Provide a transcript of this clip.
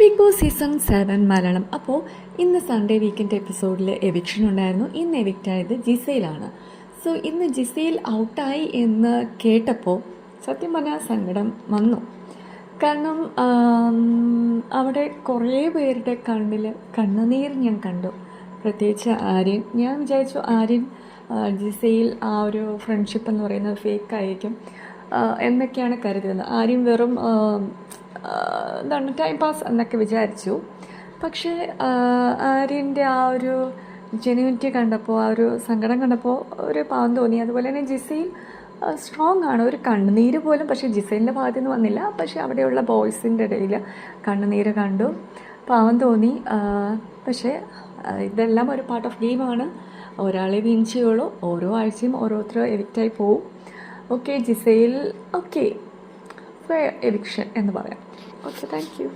Big boss season 7 Malayalam. അപ്പോൾ ഇന്ന് Sunday weekend എപ്പിസോഡിൽ എവിക്ഷൻ ഉണ്ടായിരുന്നു. ഇന്ന് എവിക്റ്റ് ആയത് ജിസയിലാണ്. സോ ഇന്ന് ജിസയിൽ ഔട്ടായി എന്ന് കേട്ടപ്പോൾ സത്യം പറഞ്ഞാൽ സങ്കടം വന്നു. കാരണം അവിടെ കുറേ പേരുടെ കണ്ണിൽ കണ്ണുനീർ ഞാൻ കണ്ടു. പ്രത്യേകിച്ച് ആര്യൻ. ഞാൻ വിചാരിച്ചു ആര്യൻ ജിസയിൽ ആ ഒരു ഫ്രണ്ട്ഷിപ്പ് എന്ന് പറയുന്നത് ഫേക്കായിരിക്കും എന്നൊക്കെയാണ് കരുതുന്നത്. ആര്യൻ വെറും എന്താണ് ടൈം പാസ് എന്നൊക്കെ വിചാരിച്ചു. പക്ഷേ ആര്യൻ്റെ ആ ഒരു ജെന്യൂനിറ്റി കണ്ടപ്പോൾ, ആ ഒരു സങ്കടം കണ്ടപ്പോൾ ഒരു പാവം തോന്നി. അതുപോലെ തന്നെ ജിസയിൽ സ്ട്രോങ് ആണ്. ഒരു കണ്ണുനീര് പോലും പക്ഷേ ജിസയിലിൻ്റെ ഭാഗത്തു നിന്ന് വന്നില്ല. പക്ഷേ അവിടെയുള്ള ബോയ്സിൻ്റെ ഇടയിൽ കണ്ണുനീര് കണ്ടു, പാവം തോന്നി. പക്ഷേ ഇതെല്ലാം ഒരു പാർട്ട് ഓഫ് ഗെയിമാണ്. ഒരാളെ വിൻ ചെയ്യുള്ളൂ. ഓരോ ആഴ്ചയും ഓരോരുത്തർ എവിക്റ്റായി പോവും. ഓക്കെ, ജിസയിൽ ഓക്കെ എവിക്ഷൻ എന്ന് പറയാം. Okay, thank you.